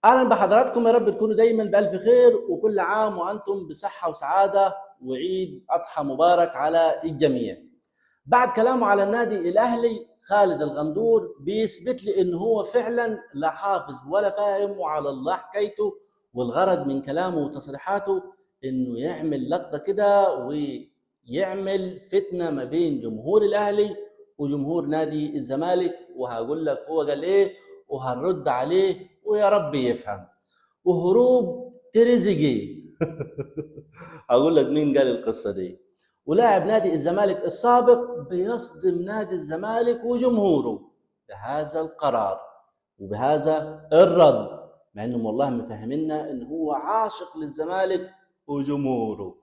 اهلا بحضراتكم، يا رب تكونوا دايما بالف خير وكل عام وانتم بصحه وسعاده، وعيد اضحى مبارك على الجميع. بعد كلامه على النادي الاهلي، خالد الغندور بيثبت لي ان هو فعلا لا حافظ ولا فاهم، وعلى الله حكايته. والغرض من كلامه وتصريحاته انه يعمل لقطه كده ويعمل فتنه ما بين جمهور الاهلي وجمهور نادي الزمالك. وهقول لك هو قال ايه وهنرد عليه ويا رب يفهم. وهروب تريزيجيه هقول لك مين قال القصه دي. ولاعب نادي الزمالك السابق بيصدم نادي الزمالك وجمهوره بهذا القرار وبهذا الرد، مع انهم والله مفهمينا ان هو عاشق للزمالك وجمهوره.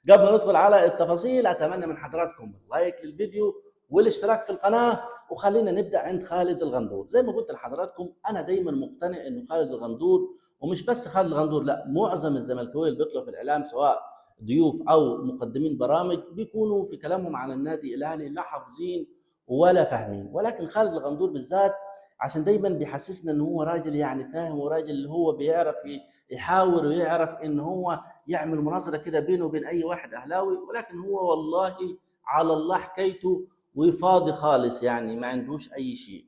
قبل ما ندخل على التفاصيل، اتمنى من حضراتكم اللايك للفيديو والاشتراك في القناه. وخلينا نبدا عند خالد الغندور. زي ما قلت لحضراتكم، انا دايما مقتنع انه خالد الغندور، ومش بس خالد الغندور، لا، معظم الزملكاويه اللي بيطلعوا في الاعلام سواء ضيوف او مقدمين برامج بيكونوا في كلامهم عن النادي الاهلي لا حافظين ولا فاهمين. ولكن خالد الغندور بالذات عشان دايما بيحسسنا ان هو راجل يعني فاهم، وراجل اللي هو بيعرف يحاور ويعرف ان هو يعمل مناظره كده بينه وبين اي واحد اهلاوي. ولكن هو والله على الله حكايته وفاضي خالص، يعني ما عندوش اي شيء.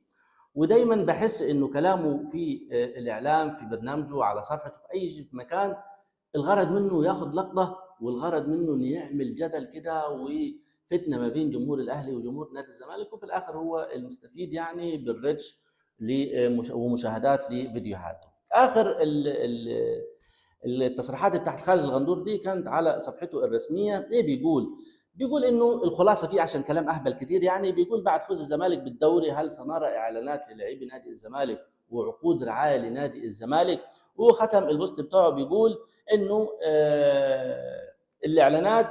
ودايما بحس انه كلامه في الاعلام، في برنامجه، على صفحته، في اي شيء، في مكان، الغرض منه ياخذ لقطه، والغرض منه انه يعمل جدل كده وفتنه ما بين جمهور الاهلي وجمهور نادي الزمالك، وفي الاخر هو المستفيد يعني بالريتش ومشاهدات لفيديوهاته. اخر التصريحات بتاعت خالد الغندور دي كانت على صفحته الرسميه. ايه بيقول انه الخلاصه فيه، عشان كلام اهبل كتير يعني، بيقول بعد فوز الزمالك بالدوري هل سنرى اعلانات للاعبي نادي الزمالك وعقود رعايه لنادي الزمالك؟ وختم البوست بتاعه بيقول انه الاعلانات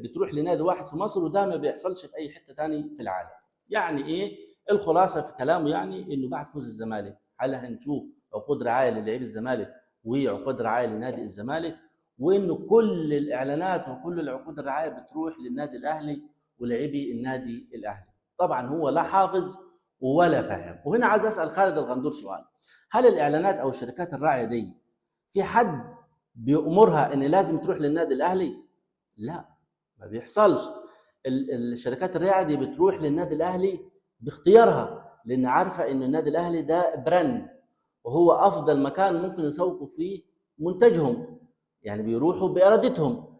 بتروح لنادي واحد في مصر، وده ما بيحصلش في اي حته ثاني في العالم. يعني ايه الخلاصه في كلامه؟ يعني انه بعد فوز الزمالك هل هنشوف عقود رعايه للاعبي الزمالك وعقود رعايه لنادي الزمالك، وانه كل الاعلانات وكل العقود الرعايه بتروح للنادي الاهلي ولاعبي النادي الاهلي. طبعا هو لا حافظ ولا فاهم. وهنا عايز اسال خالد الغندور سؤال: هل الاعلانات او الشركات الراعيه دي في حد بيأمرها ان لازم تروح للنادي الاهلي؟ لا، ما بيحصلش. الشركات الراعيه دي بتروح للنادي الاهلي باختيارها، لان عارفه ان النادي الاهلي ده براند، وهو افضل مكان ممكن يسوقوا فيه منتجهم، يعني بيروحوا بارادتهم.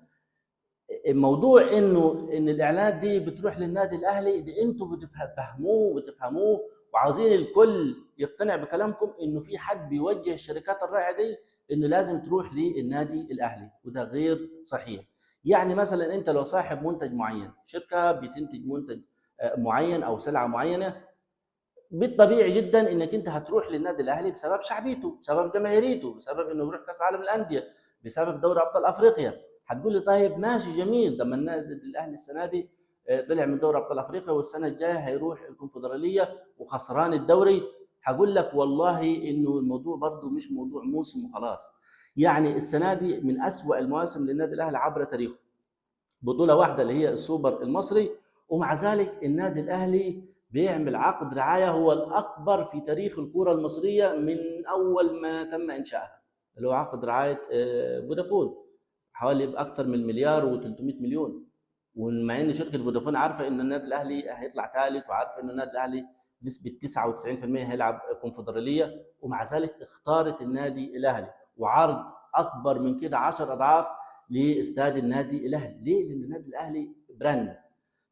الموضوع ان الاعلانات دي بتروح للنادي الاهلي دي انتوا بتفهموه وعاوزين الكل يقتنع بكلامكم انه في حد بيوجه الشركات الراعيه دي انه لازم تروح للنادي الاهلي، وده غير صحيح. يعني مثلا انت لو صاحب منتج معين، شركه بتنتج منتج معين او سلعه معينه، بالطبيعي جدا انك انت هتروح للنادي الاهلي بسبب شعبيته، بسبب جماهيريته، بسبب انه بيروح كاس عالم الانديه، بسبب دوري ابطال افريقيا. هتقول لي طيب ماشي جميل، لما النادي الاهلي السنه دي طلع من دوري ابطال افريقيا، والسنه الجايه هيروح الكونفدراليه وخسران الدوري. هقول لك والله انه الموضوع برضه مش موضوع موسم وخلاص. يعني السنه دي من اسوأ المواسم للنادي الاهلي عبر تاريخه، بطوله واحده اللي هي السوبر المصري، ومع ذلك النادي الاهلي بيعمل عقد رعايه هو الاكبر في تاريخ الكره المصريه من اول ما تم انشائها، اللي هو عقد رعايه فودافون، حوالي باكثر من مليار و300 مليون. ومع ان شركه فودافون عارفه ان النادي الاهلي هيطلع ثالث، وعارفه ان النادي الاهلي بنسبه 99% هيلعب كونفدراليه، ومع ذلك اختارت النادي الاهلي وعرض اكبر من كده 10 اضعاف لاستاد النادي الاهلي. ليه؟ لان النادي الاهلي براند،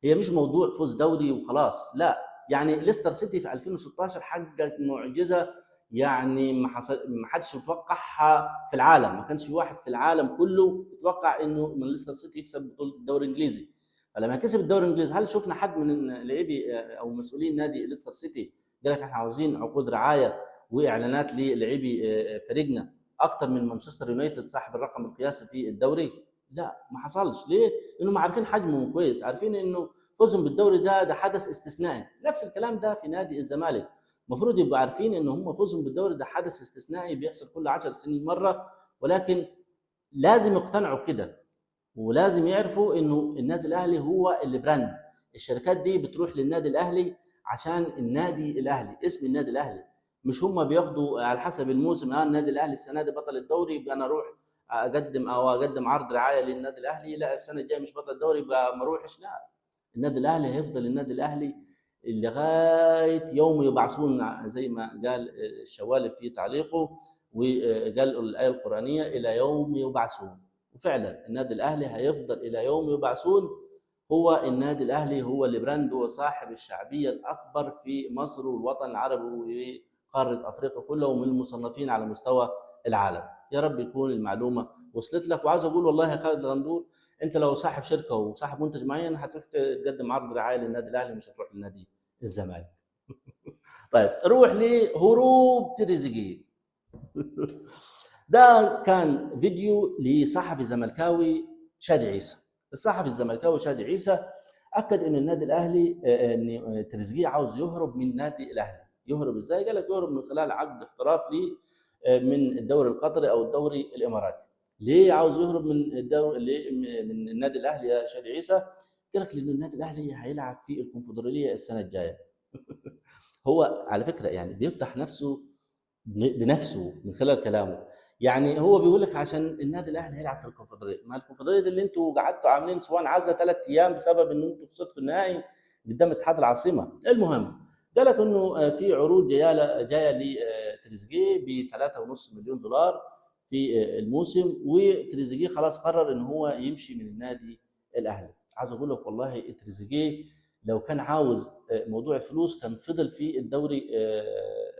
هي مش موضوع فوز دوري وخلاص، لا. يعني ليستر سيتي في 2016 حقق معجزه، يعني ما حدش يتوقعها في العالم، ما كانش في واحد في العالم كله يتوقع انه من ليستر سيتي يكسب بطوله الدوري الانجليزي. فلما كسب الدوري الانجليزي، هل شفنا حد من لاعبي او مسؤولين نادي ليستر سيتي قال لك احنا عاوزين عقود رعايه واعلانات للاعبي فريقنا اكثر من مانشستر يونايتد صاحب الرقم القياسي في الدوري؟ لا، ما حصلش. ليه؟ لانهم عارفين حجمهم كويس، عارفين انه فوزهم بالدوري ده حدث استثنائي. نفس الكلام ده في نادي الزمالك، المفروض يبقوا عارفين ان هم فوزهم بالدوري ده حدث استثنائي بيحصل كل 10 سنين مره. ولكن لازم يقتنعوا كده، ولازم يعرفوا انه النادي الاهلي هو اللي براند. الشركات دي بتروح للنادي الاهلي عشان النادي الاهلي، اسم النادي الاهلي، مش هم بياخدوا على حسب الموسم، النادي الاهلي السنه دي بطل الدوري يبقى انا اروح اقدم عرض رعايه للنادي الاهلي، لا السنه الجايه مش بطل الدوري يبقى ما اروحش، لا. النادي الاهلي هيفضل النادي الاهلي لغايه يوم يبعثون، زي ما قال الشوالي في تعليقه وقال الايه القرانيه الى يوم يبعثون. وفعلا النادي الاهلي هيفضل الى يوم يبعثون. هو النادي الاهلي هو اللي براند وصاحب الشعبيه الاكبر في مصر والوطن العربي وقاره افريقيا كلها، ومن المصنفين على مستوى العالم. يا رب يكون المعلومه وصلت لك. وعايز اقول والله يا خالد الغندور، انت لو صاحب شركه وصاحب منتج معين هتروح تقدم عرض رعايه للنادي الاهلي، مش هتروح للنادي الزمالك. طيب روح لهروب تريزيجيه. ده كان فيديو لصحفي زملكاوي شادي عيسى. الصحفي الزملكاوي شادي عيسى اكد ان النادي الاهلي ان تريزيجيه عاوز يهرب من النادي الاهلي. يهرب ازاي؟ قال لك يهرب من خلال عقد احتراف ليه من الدوري القطري او الدوري الاماراتي. ليه عاوز يهرب من الدوري من النادي الاهلي يا شادي عيسى؟ قال لك لان النادي الاهلي هيلعب في الكونفدراليه السنه الجايه. هو على فكره يعني بيفتح نفسه بنفسه من خلال كلامه. يعني هو بيقول لك عشان النادي الاهلي هيلعب في الكونفدراليه، ما الكونفدراليه دي اللي انتوا قعدتوا عاملين سوان عزا 3 ايام بسبب ان انتوا خسرتوا النهائي قدام اتحاد العاصمه. المهم قال لك انه في عروض جايه لتريزيجيه ب 3.5 مليون دولار في الموسم، وتريزيجيه خلاص قرر ان هو يمشي من النادي الاهلي. عاوز اقول لك والله تريزيجيه لو كان عاوز موضوع الفلوس كان فضل في الدوري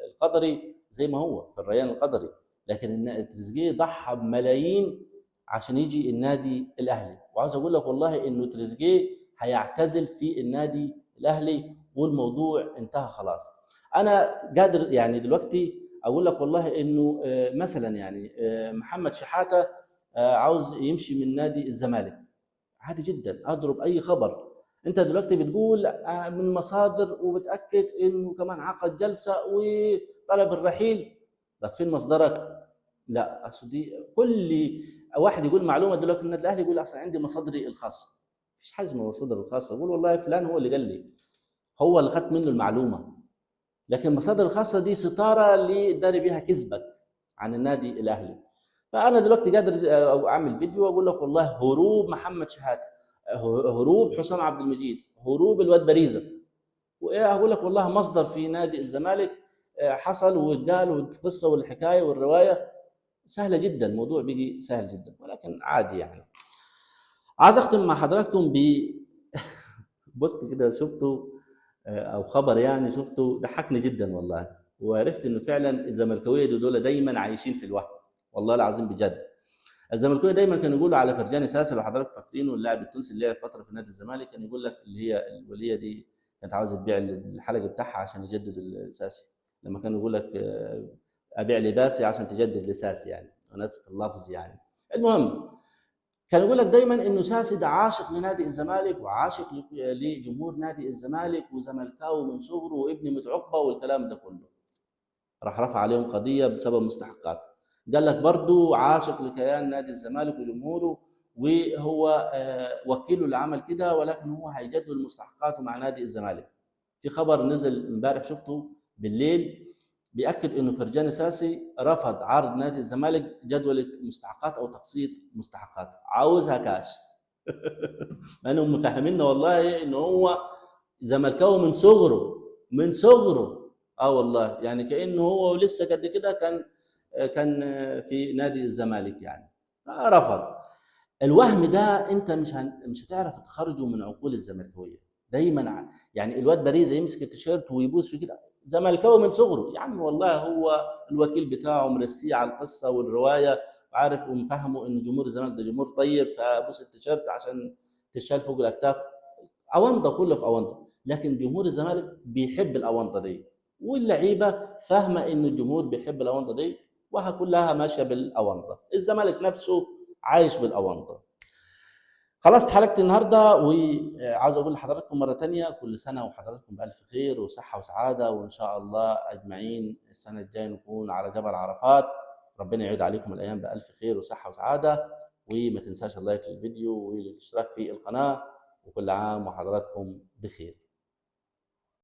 القطري زي ما هو في الريان القطري، لكن تريزيجيه ضحى بملايين عشان يجي النادي الاهلي. وعاوز اقول لك والله انه تريزيجيه هيعتزل في النادي الاهلي والموضوع انتهى خلاص. انا قادر يعني دلوقتي اقول لك والله انه مثلا يعني محمد شحاته عاوز يمشي من نادي الزمالك، عادي جدا اضرب اي خبر. انت دلوقتي بتقول من مصادر وبتاكد انه كمان عقد جلسه وطلب الرحيل. طب فين مصدرك؟ لا اصل دي كل واحد يقول معلومه دلوقتي النادي الاهلي يقول اصلا عندي مصادري الخاصه. مفيش حاجه اسمها مصادر الخاصه. اقول والله فلان هو اللي قال لي، هو اللي خدت منه المعلومه. لكن المصادر الخاصه دي ستاره اللي داري بيها كذبك عن النادي الاهلي. فانا دلوقتي قادر اعمل فيديو واقول لك والله هروب محمد شحاته، هروب حسام عبد المجيد، هروب الواد باريزه. وايه اقول لك والله مصدر في نادي الزمالك حصل واتقال والقصه والحكايه والروايه. سهله جدا، الموضوع بيجي سهل جدا، ولكن عادي يعني. عايز اختم مع حضراتكم بوست كده شفته او خبر يعني شفته ضحكني جدا والله، وعرفت انه فعلا الزملكاويه دول دايما عايشين في الوهم. والله العظيم بجد. الزملكاويه دايما كانوا يقولوا على فرجاني ساسي، لو حضرتك فاكرينه اللاعب التونسي اللي لعب فتره في نادي الزمالك، كان يقول لك اللي هي الوليه دي كانت عاوزه تبيع الحلقه بتاعها عشان يجدد الساسي. لما كان يقول لك ابيع لباسي عشان تجدد لساسي، يعني انا اسف في اللفظ يعني. المهم كان يقول لك دايما انه ساسي ده عاشق لنادي الزمالك وعاشق لجمهور نادي الزمالك وزملكاوي من صغره وابن متعقبه والكلام ده كله. راح رفع عليهم قضيه بسبب مستحقات. قال لك برضه عاشق لكيان نادي الزمالك وجمهوره، وهو وكيله اللي عمل كده، ولكن هو هيجدد مستحقاته مع نادي الزمالك. في خبر نزل امبارح شفته بالليل بيأكد انه فرجاني ساسي رفض عرض نادي الزمالك جدولة مستحقات او تقسيط مستحقات، عاوزها كاش. مع انهم مفهميننا والله انه هو زملكاوي من صغره، من صغره. اه والله يعني كانه هو لسه قد كده كان في نادي الزمالك يعني. رفض. الوهم ده انت مش هتعرف تخرجه من عقول الزملكاويه. دايما يعني الواد باريزا يمسك التيشيرت ويبوس في كده، زملكاوي من صغره يا عم والله. هو الوكيل بتاعه مرسيه على القصه والروايه، وعارف ومفهمه ان جمهور الزمالك ده جمهور طيب، فبوس التيشيرت عشان تشال فوق الاكتاف. اونطه كله في اونطه، لكن جمهور الزمالك بيحب الاونطه دي، واللعيبه فاهمه ان الجمهور بيحب الاونطه دي، وها كلها ماشيه بالاونطه. الزمالك نفسه عايش بالاونطه. خلاص اتحركت النهارده، وعاوز اقول لحضراتكم مره ثانيه كل سنه وحضراتكم بالف خير وصحه وسعاده، وان شاء الله اجمعين السنه الجايه نكون على جبل عرفات. ربنا يعيد عليكم الايام بالف خير وصحه وسعاده. وما تنساش اللايك للفيديو والاشتراك في القناه، وكل عام وحضراتكم بخير.